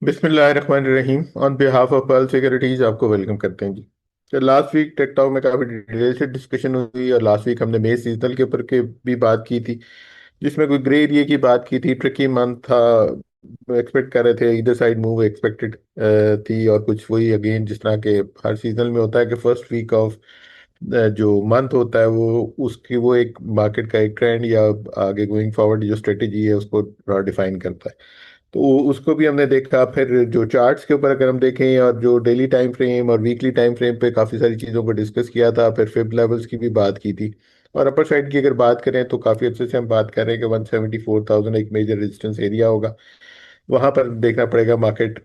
बिस्मिल्लाहिर्रहमानिर्रहीम। On behalf of pearl securities आपको welcome करते हैं जी। तो लास्ट वीक टेक टॉक में काफ़ी डिटेल से डिस्कशन हुई और लास्ट वीक हमने मे सीजनल के ऊपर के भी बात की थी, जिसमें कोई ग्रे एरिया की बात की थी। ट्रिकी मंथ था, एक्सपेक्ट कर रहे थे इधर साइड मूव एक्सपेक्टेड थी। और कुछ वही अगेन जिस तरह के हर सीजन में होता है कि फर्स्ट वीक ऑफ जो मंथ होता है वो उसकी वो एक मार्केट का एक ट्रेंड या आगे गोइंग फॉरवर्ड जो स्ट्रेटेजी है उसको डिफाइन करता है। तो उसको भी हमने देखा। फिर जो चार्ट्स के ऊपर अगर हम देखें और जो डेली टाइम फ्रेम और वीकली टाइम फ्रेम पे काफ़ी सारी चीज़ों को डिस्कस किया था। फिर फिब लेवल्स की भी बात की थी। और अपर साइड की अगर बात करें तो काफ़ी अच्छे से हम बात कर रहे हैं कि 174,000 एक मेजर रेजिस्टेंस एरिया होगा। वहां पर देखना पड़ेगा मार्केट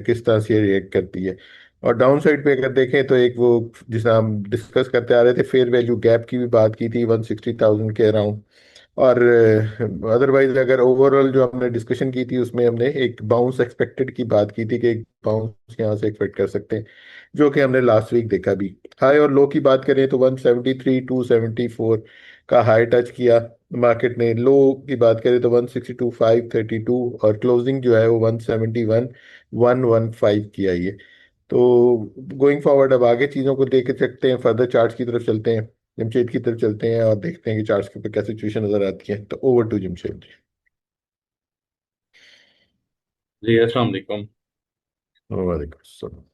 किस तरह से रिएक्ट करती है। और डाउन साइड पे अगर देखें तो एक वो जिसे हम डिस्कस करते आ रहे थे, फेयर वैल्यू गैप की भी बात की थी 160,000 के अराउंड। और अदरवाइज अगर ओवरऑल जो हमने डिस्कशन की थी उसमें हमने एक बाउंस एक्सपेक्टेड की बात की थी कि एक बाउंस यहाँ से एक्सपेक्ट कर सकते हैं, जो कि हमने लास्ट वीक देखा भी। हाई और लो की बात करें तो 173 274 का हाई टच किया मार्केट ने। लो की बात करें तो 162 532 और क्लोजिंग जो है वो 171 115 की आई है। तो गोइंग फॉरवर्ड अब आगे चीज़ों को देख सकते हैं, फर्दर चार्ट्स की तरफ चलते हैं। जमशेद की तरफ चलते हैं और देखते हैं कि चार्ट्स के ऊपर क्या सिचुएशन नजर आती है। तो ओवर टू जमशेद। जी अस्सलाम वालेकुम। वालेकुम अस्सलाम।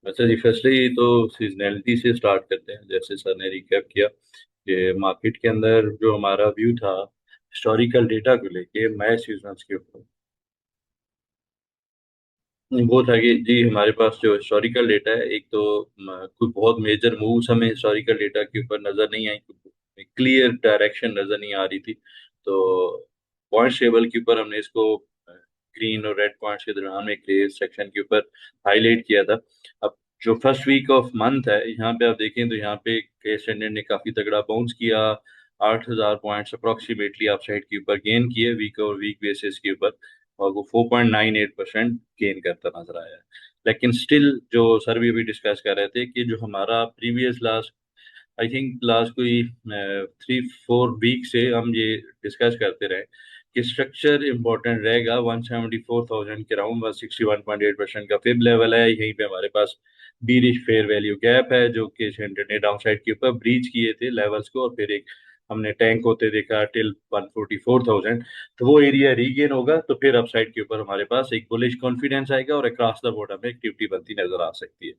अच्छा जी, फर्स्टली तो सीजनैलिटी से स्टार्ट करते हैं। जैसे सर ने रिकैप किया कि मार्केट के अंदर जो हमारा व्यू था हिस्टोरिकल डेटा को लेके मई सीजनल्स के ऊपर, वो था कि जी हमारे पास जो हिस्टोरिकल डेटा है, एक तो कोई बहुत मेजर मूव्स हमें हिस्टोरिकल डेटा के ऊपर नज़र नहीं आई, क्लियर डायरेक्शन नज़र नहीं आ रही थी। तो पॉइंट टेबल के ऊपर हमने इसको ग्रीन और रेड पॉइंट्स के दरमियान में ग्रे सेक्शन के ऊपर हाईलाइट किया था। अब जो फर्स्ट वीक ऑफ मंथ है, यहाँ पे आप देखें तो यहाँ पे के स्टैंडर्ड ने काफ़ी तगड़ा बाउंस किया। 8,000 पॉइंट्स अप्रोक्सीमेटली आप साइड के ऊपर गेन किए वीक और वीक बेसिस के ऊपर, और वो 4.98% गेन करता नजर आया है। लेकिन स्टिल जो सर भी अभी डिस्कस कर रहे थे कि जो हमारा previous last, I think last कोई 3-4 वीक से हम ये डिस्कस करते रहे कि स्ट्रक्चर इंपॉर्टेंट रहेगा। 174,000 के राउंड 161.8% का फिब लेवल है। यहीं पे हमारे पास बीरिश फेयर वैल्यू गैप है जो कि सेंटर ने डाउन साइड के ऊपर ब्रीच किए थे लेवल्स को, और फिर एक हमने टैंक होते देखा टिल 144,000। तो वो एरिया रीगेन होगा तो फिर अपसाइड के ऊपर हमारे पास एक बुलिश कॉन्फिडेंस आएगा और अक्रॉस द बोर्ड हमें एक्टिविटी बनती नजर आ सकती है।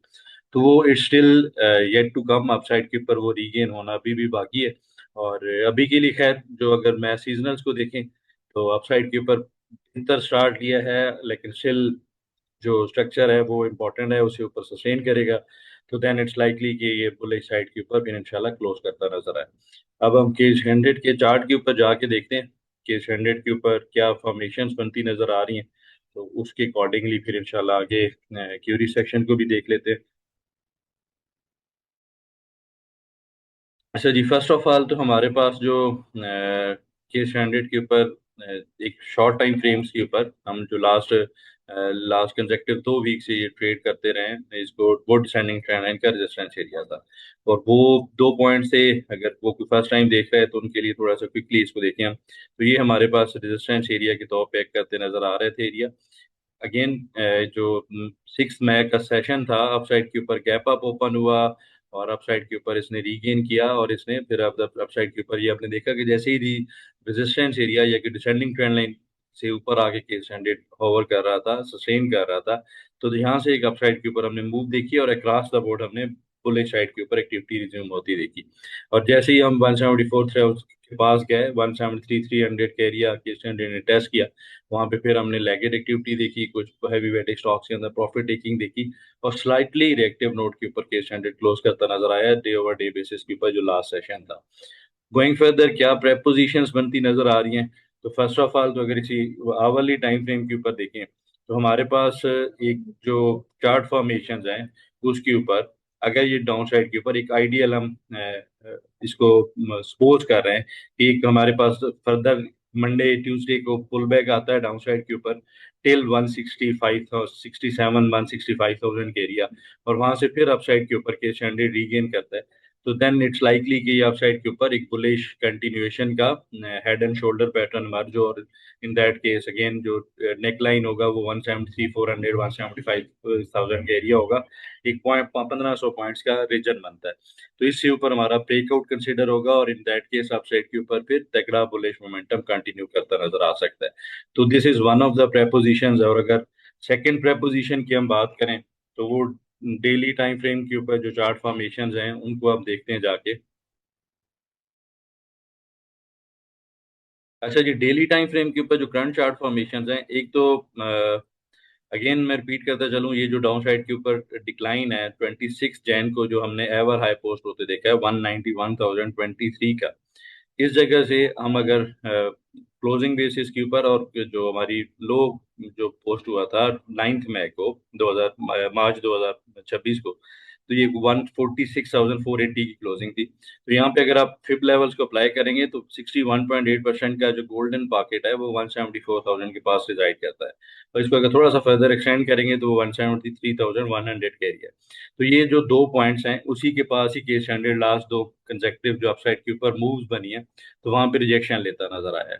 तो वो it's still yet to come. Upside के ऊपर वो रीगेन होना अभी भी बाकी है। और अभी के लिए खैर जो अगर मैं सीजनल्स को देखें तो अपसाइड के ऊपर बेहतर स्टार्ट लिया है, लेकिन स्टिल जो स्ट्रक्चर है वो इम्पोर्टेंट है, उसे ऊपर सस्टेन करेगा। तो देन इट्स लाइकली कि ये बुलिश साइड के ऊपर भी इंशाल्लाह क्लोज करता नजर आए। अब हम केज 100 के चार्ट के ऊपर जाके देखते हैं केज 100 के ऊपर क्या फॉर्मेशंस बनती नजर आ रही हैं। तो उसके अकॉर्डिंगली फिर इंशाल्लाह आगे क्यूरी सेक्शन को भी देख लेते हैं। अच्छा जी, फर्स्ट ऑफ ऑल तो हमारे पास जो के स्टैंडर्ड के ऊपर एक शॉर्ट टाइम फ्रेम्स के ऊपर हम जो लास्ट कंसेक्टिव 2 वीक से ये ट्रेड करते रहे हैं, इसको वो डिसेंडिंग ट्रेंड लाइन का रेजिस्टेंस एरिया था। और वो 2 पॉइंट से अगर वो कोई फर्स्ट टाइम देख रहे हैं तो उनके लिए थोड़ा सा क्विकली इसको देखें हम। तो ये हमारे पास रेजिस्टेंस एरिया के तौर पे एक्ट करते नजर आ रहे थे एरिया। अगेन जो 6 मई का सेशन था, अपसाइड के ऊपर गैप अप ओपन हुआ और अपसाइड के ऊपर इसने रीगेन किया, और इसने फिर अब अपसाइड के ऊपर ये आपने देखा कि जैसे ही रेजिस्टेंस एरिया या कि डिसेंडिंग ट्रेंड लाइन से ऊपर आके के स्टैंडर्ड होवर कर रहा था, सस्टेन कर रहा था। तो यहाँ से एक अपसाइड के ऊपर हमने मूव देखी और अक्रॉस द बोर्ड हमने बुलिश साइड के ऊपर एक्टिविटी रिज्यूम होती देखी। और जैसे ही हम 174 के पास गए, 173 300 के एरिया के स्टैंडर्ड ने टेस्ट किया, वहां पे फिर हमने लेगेड एक्टिविटी देखी, कुछ हैवी वेटेड स्टॉक्स के अंदर प्रॉफिट टेकिंग देखी, और स्लाइटली रिएक्टिव नोट के ऊपर केस स्टैंडर्ड क्लोज करता नजर आया डे ओवर डे बेसिस के ऊपर जो लास्ट सेशन था। गोइंग फर्दर क्या प्रेपोजिशंस बनती नजर आ रही हैं। तो फर्स्ट ऑफ ऑल तो अगर इसी आवरली टाइम फ्रेम के ऊपर देखें तो हमारे पास एक जो चार्ट फॉर्मेशन हैं उसके ऊपर, अगर ये डाउन साइड के ऊपर एक आइडियल हम इसको सपोज कर रहे हैं कि एक हमारे पास फर्दर मंडे ट्यूसडे को पुल बैक आता है डाउन साइड के ऊपर टिल 165 67 165,000 के एरिया, और वहां से फिर अपसाइड के ऊपर के स्टैंडर्ड रीगेन करता है। तो देन इट्स लाइकली कि अप साइड के ऊपर एक बुलिश कंटिन्यूएशन का हेड एंड शोल्डर पैटर्न मर्ज हो, और इन दैट केस अगेन जो नेक लाइन होगा वो 173,400 175,000 का एरिया होगा, एक पॉइंट 1500 पॉइंट्स का रीजन बनता है। तो इससे ऊपर हमारा ब्रेकआउट कंसिडर होगा, और in that case up side के ऊपर फिर तगड़ा बुलिश मोमेंटम कंटिन्यू करता नजर आ सकता है। तो this is one of the prepositions. और अगर सेकंड प्रेपोजिशन की हम बात करें तो वो डेली टाइम फ्रेम के ऊपर जो चार्ट फॉर्मेशंस हैं उनको आप देखते हैं जाके। अच्छा जी, डेली टाइम फ्रेम के ऊपर जो करंट चार्ट फॉर्मेशंस हैं, एक तो अगेन मैं रिपीट करता चलूं, ये जो डाउन साइड के ऊपर डिक्लाइन है 26 जैन को जो हमने एवर हाई पोस्ट होते देखा है 191,023 का, इस जगह से हम अगर क्लोजिंग बेसिस के ऊपर, और जो हमारी लो जो पोस्ट हुआ था 9 मई को 2000 मार्च 2026 को, तो ये 146,480 की क्लोजिंग थी। तो यहाँ पे अगर आप फिब लेवल्स को अप्लाई करेंगे तो 61.8% का जो गोल्डन पॉकेट है वो 174,000 के पास रिजाइड करता है, और इसको अगर थोड़ा सा फर्दर एक्सटेंड करेंगे तो 173,100 का एरिया है। तो ये जो दो पॉइंट्स हैं उसी के पास ही केस स्टैंडर्ड लास्ट दो कंसेक्टिव जो अपसाइड के ऊपर मूव्स बनी है तो वहां पे रिजेक्शन लेता नजर आया है।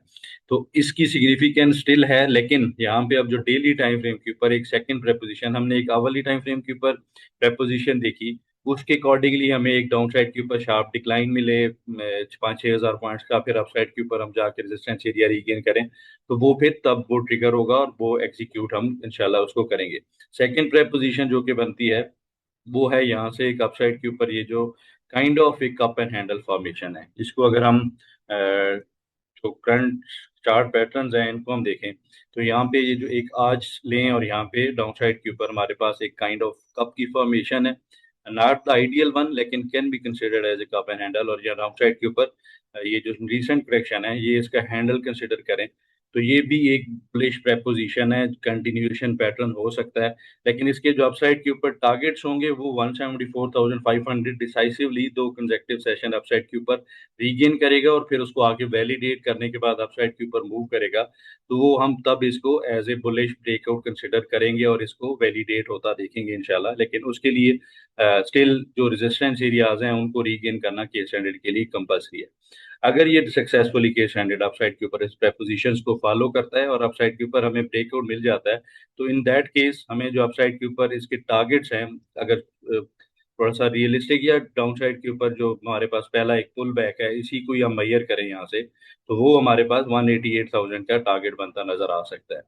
तो इसकी सिग्निफिकेंस स्टिल है, लेकिन यहाँ पे अब जो डेली टाइम फ्रेम के ऊपर एक सेकंड प्रेपोजिशन, हमने एक आवरली टाइम फ्रेम के ऊपर प्रेपोजिशन देखी, उसके अकॉर्डिंगली हमें एक डाउन साइड के ऊपर शार्प डिक्लाइन मिले 5-6 हज़ार पॉइंट्स का, फिर अप साइड के ऊपर हम जाके रेजिस्टेंस एरिया रीगेन करें, तो वो फिर तब वो ट्रिगर होगा और वो एग्जीक्यूट हम इंशाल्लाह उसको करेंगे। सेकंड प्रेपोजिशन जो कि बनती है वो है यहाँ से एक अपसाइड के ऊपर ये जो काइंड ऑफ एक कप एंड हैंडल फॉर्मेशन है, इसको अगर हम जो करंट चार्ट पैटर्न्स हैं इनको हम देखें तो यहाँ पे ये जो एक आज लें और यहाँ पे डाउन साइड के ऊपर हमारे पास एक काइंड ऑफ कप की फॉर्मेशन है, नॉट द आइडियल वन लेकिन can be considered as a cup and handle. और यहाँ डाउन साइड के ऊपर ये जो रिसेंट करेक्शन है ये इसका हैंडल कंसिडर करें तो ये भी एक बुलिश प्रेपोजिशन है, कंटिन्यूएशन पैटर्न हो सकता है, लेकिन इसके जो अपसाइड के ऊपर टारगेट्स होंगे वो 174,500 डिसाइसिवली दो कंसेक्टिव सेशन अपसाइड के ऊपर रीगेन करेगा, और फिर उसको आगे वैलिडेट करने के बाद अपसाइड के ऊपर मूव करेगा, तो वो हम तब इसको as a bullish breakout consider करेंगे और इसको वैलिडेट होता देखेंगे इंशाल्लाह। लेकिन उसके लिए स्टिल जो रेजिस्टेंस एरियाज हैं उनको रीगेन करना केस स्टैंडर्ड के लिए कंपल्सरी है। अगर ये सक्सेसफुली केस स्टैंडर्ड अपसाइड के ऊपर इस प्रेपोजिशंस को फॉलो करता है और अपसाइड के ऊपर हमें ब्रेकआउट मिल जाता है, तो इन दैट केस हमें जो अपसाइड के ऊपर इसके टारगेट्स हैं, अगर थोड़ा सा रियलिस्टिक या डाउन साइड के ऊपर जो हमारे पास पहला एक पुल बैक है इसी को ही हम मैयर करें यहाँ से, तो वो हमारे पास 188,000 का टारगेट बनता नजर आ सकता है।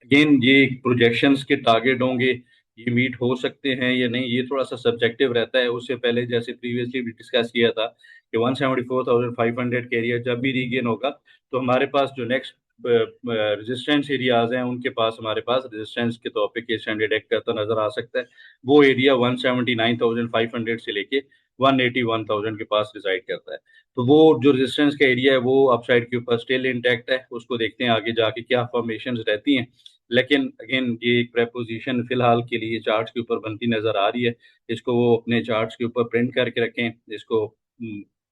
अगेन ये प्रोजेक्शंस के टारगेट होंगे, ये मीट हो सकते हैं या नहीं ये थोड़ा सा सब्जेक्टिव रहता है। उससे पहले जैसे प्रीवियसली भी डिस्कस किया था कि 174,500 के एरिया जब भी रीगेन होगा तो हमारे पास जो नेक्स्ट रेजिस्टेंस एरियाज हैं उनके पास हमारे पास रेजिस्टेंस के तौर पे केस स्टैंडर्ड एक्ट करता नजर आ सकता है। वो एरिया 179,500 से लेके 181,000 के पास रिसाइड करता है। तो वो जो रेजिस्टेंस का एरिया है वो अपसाइड के ऊपर स्टिल इंटैक्ट है, उसको देखते हैं आगे जाके क्या फॉर्मेशंस रहती हैं। लेकिन अगेन ये एक प्रेपोजिशन फिलहाल के लिए चार्ट्स के ऊपर बनती नजर आ रही है, इसको वो अपने चार्ट्स के ऊपर प्रिंट करके रखें, इसको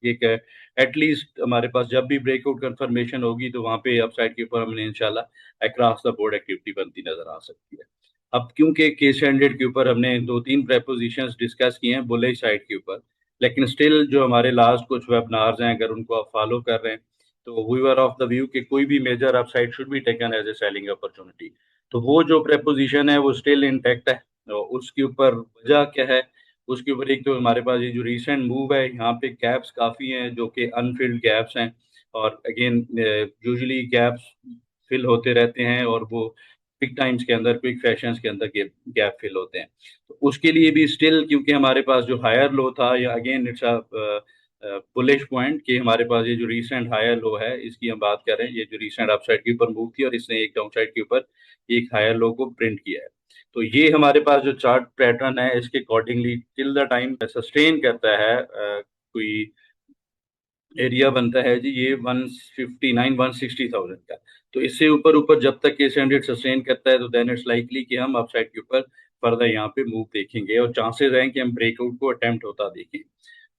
एक एटलीस्ट हमारे पास जब भी ब्रेकआउट कंफर्मेशन होगी तो वहां पे अपसाइड के ऊपर हमने इंशाल्लाह अक्रॉस द बोर्ड एक्टिविटी बनती नजर आ सकती है। अब क्योंकि केस स्टैंडर्ड के ऊपर हमने दो तीन प्रेपोजिशंस डिस्कस किए हैं बुलिश साइड के ऊपर, लेकिन स्टिल जो हमारे लास्ट कुछ वेबिनार्स हैं अगर उनको आप फॉलो कर रहे हैं तो we are of the view कि कोई भी major upside should be taken as a selling opportunity. तो वो जो प्रेपोजिशन है वो स्टिल इंटैक्ट है। तो उसके ऊपर वजह क्या है, उसके ऊपर एक तो हमारे पास ये जो रिसेंट मूव है यहाँ पे गैप्स काफ़ी हैं जो कि अनफिल्ड गैप्स हैं, और अगेन यूजुअली गैप्स फिल होते रहते हैं और वो क्विक टाइम्स के अंदर क्विक फैशंस के अंदर गैप फिल होते हैं। तो उसके लिए भी स्टिल क्योंकि हमारे पास जो हायर लो था या again it's a bullish point कि हमारे पास ये जो रिसेंट हायर लो है इसकी हम बात करें, ये जो रिसेंट अपसाइड के ऊपर मूव थी और इसने एक डाउन साइड के ऊपर एक हायर लो को प्रिंट किया है। तो ये हमारे पास जो चार्ट पैटर्न है इसके accordingly till the time sustain करता है कोई एरिया बनता है जी ये 159-160,000 का। तो इससे ऊपर ऊपर जब तक ये स्टैंडर्ड सस्टेन करता है तो देन इट्स लाइकली कि हम अपसाइड के ऊपर फर्दर यहाँ पे मूव देखेंगे और चांसेस हैं कि हम ब्रेकआउट को अटेम्प्ट होता देखें।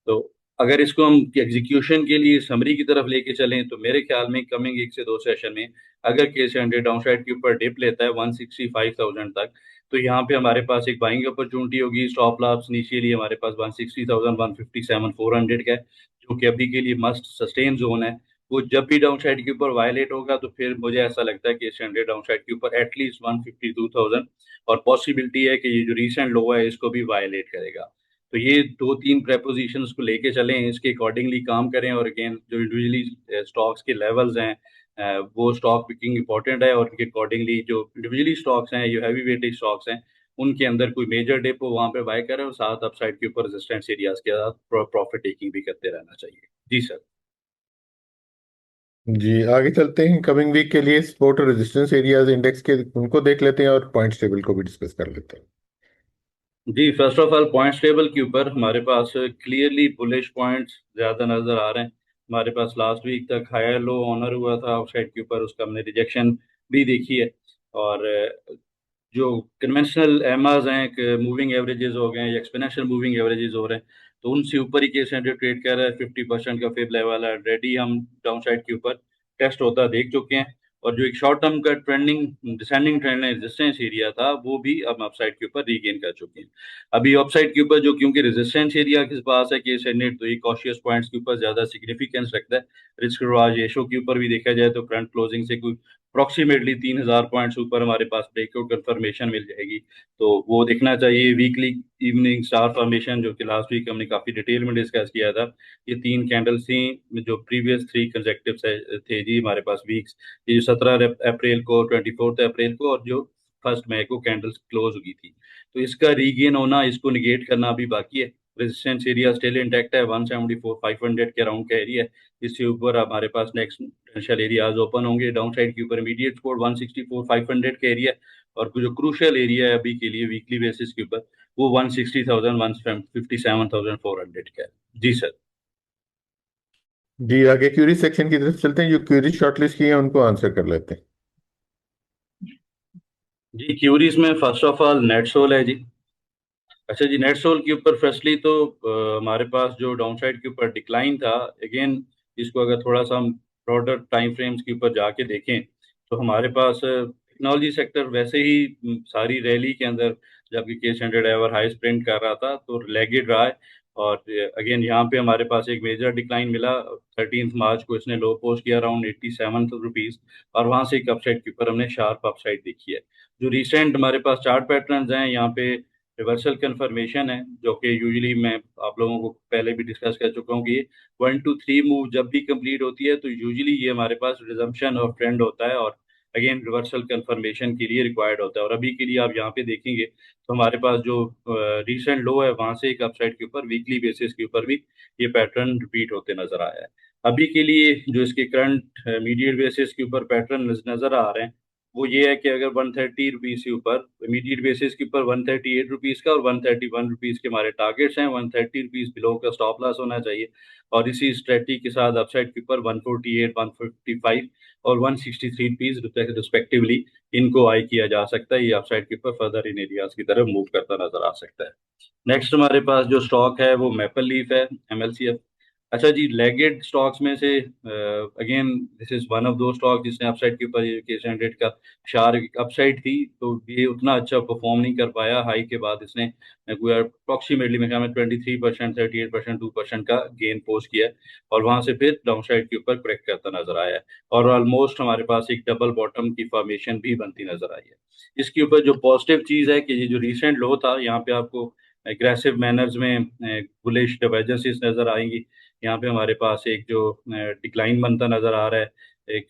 तो अगर इसको हम एग्जीक्यूशन के लिए समरी की तरफ लेके चलें तो मेरे ख्याल में कमिंग 1 से 2 सेशन में अगर केस हंड्रेड डाउनसाइड के ऊपर डिप लेता है 165,000 तक, तो यहाँ पे हमारे पास एक बाइंग अपॉर्चुनिटी होगी। स्टॉप लॉस इनिशियली हमारे पास 160,000 157,400 का है, जो कि अभी के लिए मस्ट सस्टेन जोन है। वो जब भी डाउनसाइड के ऊपर वायलेट होगा तो फिर मुझे ऐसा लगता है कि केस हंड्रेड डाउनसाइड के ऊपर एटलीस्ट 152,000 और पॉसिबिलिटी है कि ये जो रीसेंट लो है इसको भी वायलेट करेगा। तो ये दो तीन प्रेपोजिशंस को लेके चलें, इसके अकॉर्डिंगली काम करें। और अगेन जो इंडिविजुअली स्टॉक्स के लेवल्स हैं, वो स्टॉक पिकिंग इंपॉर्टेंट है, और उनके अकॉर्डिंगली जो इंडिविजुअली स्टॉक्स हैं, जो हैवी वेटेज स्टॉक्स हैं, उनके अंदर कोई मेजर डिप हो वहां पे बाय करें, और साथ अपसाइड के ऊपर रेजिस्टेंस एरियाज के साथ प्रॉफिट टेकिंग भी करते रहना चाहिए। जी सर। जी, आगे चलते हैं। कमिंग वीक के लिए सपोर्ट और रेजिस्टेंस एरियाज इंडेक्स के उनको देख लेते हैं और पॉइंट्स टेबल को भी डिस्कस कर लेते हैं। जी, first of all points table के ऊपर हमारे पास क्लियरली बुलिश पॉइंट्स ज्यादा नजर आ रहे हैं। हमारे पास लास्ट वीक तक हायर लो ऑनर हुआ था आउटसाइड के ऊपर, उसका हमने रिजेक्शन भी देखी है। और जो कन्वेंशनल एमाज हैं, मूविंग एवरेजेस हो गए या एक्सपोनेंशियल मूविंग एवरेजेस हो रहे हैं, तो उनसे ऊपर ही केस हंड्रेड ट्रेड कर रहा है। 50% का फिब लेवल है रेडी, हम डाउन साइड के ऊपर टेस्ट होता देख चुके हैं। और जो एक शॉर्ट टर्म का trending descending trend resistance area था, वो भी अब अपसाइड के ऊपर रीगेन कर चुके हैं। अभी अपसाइड के ऊपर जो क्योंकि रेजिस्टेंस एरिया के पास है केस हंड्रेड, तो ये कॉशियस पॉइंट्स के ऊपर ज्यादा सिग्निफिकेंस रखता है। रिस्क रिवाज रेशो के ऊपर भी देखा जाए तो करंट क्लोजिंग से कोई अप्रोक्सीमेटली 3,000 पॉइंट्स ऊपर हमारे पास ब्रेकआउट कंफर्मेशन मिल जाएगी। तो वो देखना चाहिए। वीकली इवनिंग स्टार फॉर्मेशन जो कि लास्ट वीक हमने काफी डिटेल में डिस्कस किया था, ये तीन कैंडल्स थी जो प्रीवियस 3 कंसेक्टिव थे जी हमारे पास वीक्स। ये जो 17 अप्रैल को, 24 अप्रैल को, और जो 1 मई को कैंडल्स क्लोज हुई थी, तो इसका रीगेन होना, इसको निगेट करना अभी बाकी है। रेजिस्टेंस एरिया स्टिल इंटैक्ट है, 174,500 के अराउंड का एरिया है। इससे ऊपर हमारे पास नेक्स्ट पोटेंशियल एरियाज ओपन होंगे। डाउन साइड के ऊपर इमीडिएट सपोर्ट 164,500 का एरिया है। और जो क्रूशियल एरिया है अभी के लिए वीकली बेसिस के ऊपर, वो 160,000 157,400 का है। जी सर। जी, आगे क्यूरी सेक्शन की तरफ चलते हैं। जो क्यूरी शॉर्टलिस्ट की है उनको आंसर कर लेते हैं। जी, क्यूरीज में first of all NetSol है जी। अच्छा जी, नेट सोल के ऊपर फर्स्टली तो हमारे पास जो डाउन साइड के ऊपर डिक्लाइन था, अगेन इसको अगर थोड़ा सा हम ब्रॉडर टाइम फ्रेम्स के ऊपर जाके देखें, तो हमारे पास टेक्नोलॉजी सेक्टर वैसे ही सारी रैली के अंदर, जबकि case hundred ever high print कर रहा था, तो लेगिड रहा है। और अगेन यहाँ पे हमारे पास एक मेजर डिक्लाइन मिला। 13 मार्च को इसने लो पोस्ट किया अराउंड 87 रुपीज, और वहां से एक अपसाइड के ऊपर हमने शार्प अपसाइड देखी है। जो रिसेंट हमारे पास चार्ट पैटर्न्स हैं, यहाँ पे रिवर्सल कंफर्मेशन है, जो कि यूजुअली मैं आप लोगों को पहले भी डिस्कस कर चुका हूँ कि 1 to 3 मूव जब भी कंप्लीट होती है, तो यूजुअली ये हमारे पास रिजम्पशन ऑफ ट्रेंड होता है, और अगेन रिवर्सल कंफर्मेशन के लिए रिक्वायर्ड होता है। और अभी के लिए आप यहाँ पे देखेंगे तो हमारे पास जो रीसेंट लो है, वहां से एक अपसाइड के ऊपर वीकली बेसिस के ऊपर भी ये पैटर्न रिपीट होते नजर आया है। अभी के लिए जो इसके करंट मीडियट बेसिस के ऊपर पैटर्न नजर आ रहे हैं, वो ये है कि अगर 130 रुपीज के ऊपर इमीडिएट बेसिस के ऊपर 138 रुपीज का और 131 रुपीज के हमारे टारगेट्स हैं, 130 रुपीज बिलो का स्टॉप लॉस होना चाहिए। और इसी स्ट्रेटजी के साथ अपसाइड के ऊपर 148 155 और 163 रुपीज रिस्पेक्टिवली इनको आई किया जा सकता है। ये अपसाइड के ऊपर फर्दर इन एरियाज की तरफ मूव करता नजर आ सकता है। नेक्स्ट हमारे पास जो स्टॉक है वो मैपल लीफ है, एमएलसीएफ। अच्छा जी, लेगेड स्टॉक्स में से again this is one of दो स्टॉक जिसने अपसाइड के ऊपर केस हंड्रेड का शार्प अपसाइड थी, तो ये उतना अच्छा परफॉर्म नहीं कर पाया। हाई के बाद इसने अप्रोक्सीमेटली मेरे ख्याल में 23%, 38%, 2% का गेन पोस्ट किया है, और वहां से फिर डाउन साइड के ऊपर करेक्ट करता नजर आया है। और ऑलमोस्ट हमारे पास एक डबल बॉटम की फॉर्मेशन भी बनती नजर आई है। इसके ऊपर जो पॉजिटिव चीज है कि ये जो रिसेंट लो था, यहाँ पे आपको एग्रेसिव मैनर्स में बुलिश डाइवर्जेंसीज नजर आएंगी। यहाँ पे हमारे पास एक जो डिक्लाइन बनता नजर आ रहा है, एक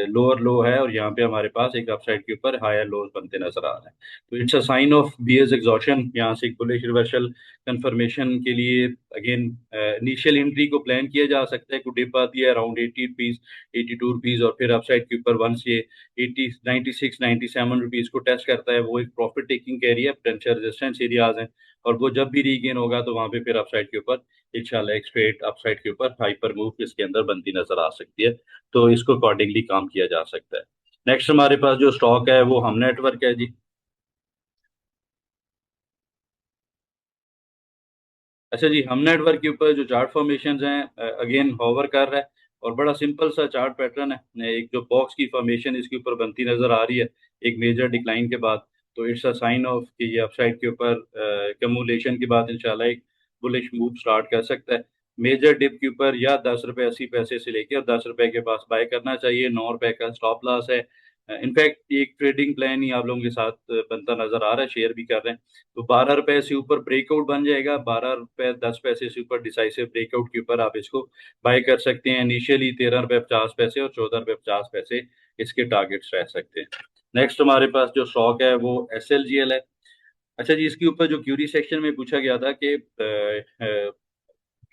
लोअर लो है, और यहाँ पे हमारे पास एक अपसाइड के ऊपर हायर लोज बनते नजर आ रहे हैं। तो it's a sign of bears exhaustion. यहाँ से एक बुलिश रिवर्सल कंफर्मेशन के लिए अगेन इनिशियल एंट्री को प्लान किया जा सकता है। को डिप आती है अराउंड 80 रुपीज, 82 रुपीज, और फिर अपसाइड के ऊपर वंस ये 96 97 रुपीज को टेस्ट करता है, वो एक profit taking area, potential resistance areas हैं। और वो जब भी रीगेन होगा तो वहां पे फिर अपसाइड के ऊपर इंशाल्लाह एक स्ट्रेट अपसाइड के ऊपर हाइपर मूव इसके अंदर बनती नजर आ सकती है। तो इसको अकॉर्डिंगली काम किया जा सकता है। नेक्स्ट हमारे पास जो स्टॉक है वो हम नेटवर्क है जी। अच्छा जी, हम नेटवर्क के ऊपर जो चार्ट फॉर्मेशन हैं, अगेन होवर कर रहा है, और बड़ा सिंपल सा चार्ट पैटर्न है। एक जो बॉक्स की फॉर्मेशन इसके ऊपर बनती नजर आ रही है एक मेजर डिक्लाइन के बाद, तो इट्स अ साइन ऑफ कि ये अपसाइड के ऊपर कम्युलेशन के बाद इंशाल्लाह एक बुलिश मूव स्टार्ट कर सकता है। मेजर डिप के ऊपर या 10 रुपये 80 पैसे से लेके और 10 रुपए के पास बाय करना चाहिए। 9 रुपए का स्टॉप लॉस है। इनफैक्ट एक ट्रेडिंग प्लान ही आप लोगों के साथ बनता नजर आ रहा है, शेयर भी कर रहे हैं। तो 12 रुपए से ऊपर ब्रेकआउट बन जाएगा, 12 रुपए 10 पैसे से ऊपर डिसाइसिव ब्रेकआउट के ऊपर आप इसको बाय कर सकते हैं। इनिशियली 13 रुपए 50 पैसे और 14 रुपए 50 पैसे इसके टारगेट्स रह सकते हैं। नेक्स्ट हमारे पास जो स्टॉक है वो SLGL है। अच्छा जी, इसके ऊपर जो क्यूरी सेक्शन में पूछा गया था कि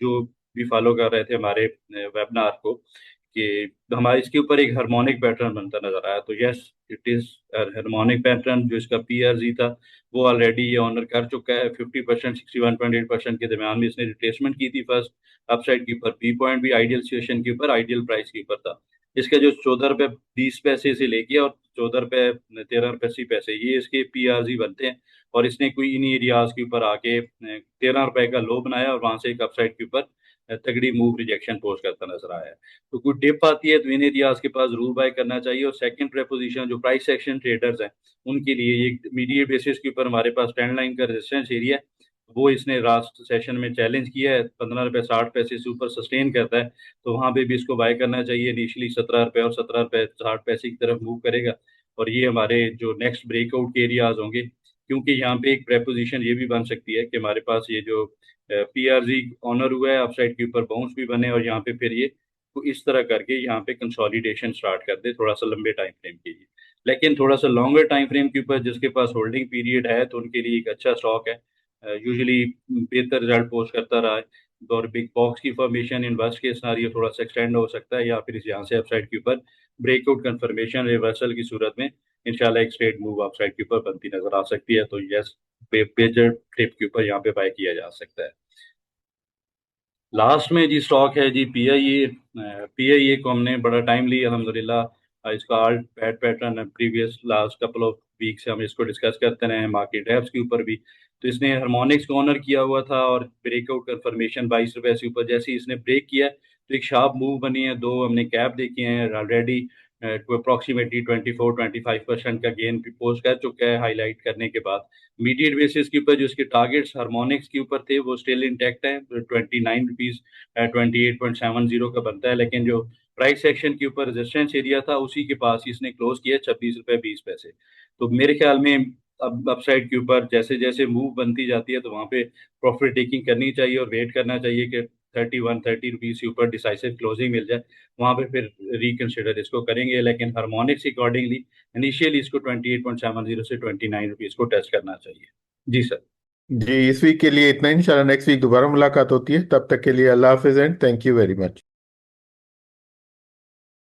जो भी फॉलो कर रहे थे हमारे वेबिनार को, कि हमारे इसके ऊपर एक हार्मोनिक पैटर्न बनता नजर आया, तो yes it is harmonic pattern. जो इसका PRZ था वो ऑलरेडी ये ऑनर कर चुका है। 50% 61.8% के दरमियान में इसने रिट्रेसमेंट की थी फर्स्ट अपसाइड के ऊपर। बी पॉइंट भी आइडियल सिचुएशन के ऊपर, आइडियल प्राइस के ऊपर था। इसका जो 14 रुपए 20 पैसे से लेके और 14 रुपए 13 रुपए 80 पैसे, ये इसके PRZ बनते हैं। और इसने कोई इन्हीं एरियाज के ऊपर आके 13 रुपए का लो बनाया और वहां से एक अपसाइड के ऊपर तगड़ी मूव रिजेक्शन पोस्ट करता नजर आया है। तो कोई डिप आती है तो इन एरियाज के पास जरूर बाय करना चाहिए। और सेकंड प्रेपोजिशन जो प्राइस एक्शन ट्रेडर्स हैं उनके लिए ये इमीडिएट बेसिस के ऊपर हमारे पास ट्रेंड लाइन का रेजिस्टेंस एरिया है, वो इसने लास्ट सेशन में चैलेंज किया है। 15 रुपए 60 पैसे से ऊपर सस्टेन करता है, तो वहां पे भी इसको बाय करना चाहिए। इनिशियली 17 रुपए और 17 रुपए 60 पैसे की तरफ मूव करेगा, और ये हमारे जो नेक्स्ट ब्रेकआउट के एरियाज होंगे। क्योंकि यहाँ पे एक प्रेपोजिशन ये भी बन सकती है कि हमारे पास ये जो PRZ ऑनर हुआ है अपसाइड के ऊपर, बाउंस भी बने, और यहाँ पे फिर ये तो इस तरह करके यहाँ पे कंसोलिडेशन स्टार्ट कर दे थोड़ा सा लंबे टाइम फ्रेम के लिए। लेकिन थोड़ा सा लॉन्गर टाइम फ्रेम के ऊपर जिसके पास होल्डिंग पीरियड है तो उनके लिए एक अच्छा स्टॉक है। यूजुअली बेहतर रिजल्ट पोस्ट करता रहा है। और बिग बॉक्स की formation in worst case scenario थोड़ा सा एक्सटेंड हो सकता है, या फिर इस यहाँ से अपसाइड के ऊपर ब्रेकआउट कंफर्मेशन रिवर्सल की सूरत में इंशाल्लाह एक स्ट्रेट मूव अपसाइड के ऊपर बनती नजर आ सकती है। तो यस, मेजर टिप के ऊपर यहाँ पे बाय किया जा सकता है। लास्ट में जी स्टॉक है जी PIA। PIA को हमने बड़ा टाइमली अल्हम्दुलिल्लाह इसका आल्ट बैड pattern previous last couple of week से हम इसको डिस्कस करते रहे हैं मार्केट एप्स के ऊपर भी। तो इसने हार्मोनिक्स को ऑनर किया हुआ था और ब्रेकआउट कंफर्मेशन 22 रुपए से ऊपर जैसे ही इसने ब्रेक किया तो एक शार्प मूव बनी है। दो हमने कैप देखे हैं ऑलरेडी, टू अप्रोक्सीमेटली 24-25% का गेन पोस्ट कर चुका है हाईलाइट करने के बाद। मीडियट बेसिस के ऊपर जो इसके टारगेट्स हार्मोनिक्स के ऊपर थे वो स्टिल इंटैक्ट है। 29 रुपीज 28.70 का बनता है, लेकिन जो प्राइस सेक्शन के ऊपर रेजिस्टेंस एरिया था उसी के पास ही इसने क्लोज किया 26 रुपए 20 पैसे। तो मेरे ख्याल में अब अपसाइड के ऊपर जैसे जैसे मूव बनती जाती है तो वहां पे प्रॉफिट टेकिंग करनी चाहिए और वेट करना चाहिए कि 31-30 रुपीज के ऊपर डिसाइसिव क्लोजिंग मिल जाए, वहां पे फिर रिकंसिडर इसको करेंगे। लेकिन हार्मोनिक्स अकॉर्डिंगली इनिशियली इसको 28.70 से 29 रुपीज को टेस्ट करना चाहिए। जी सर। जी, इस वीक के लिए इतना। इंशाल्लाह नेक्स्ट वीक दोबारा मुलाकात होती है, तब तक के लिए अल्लाह हाफिज and thank you very much.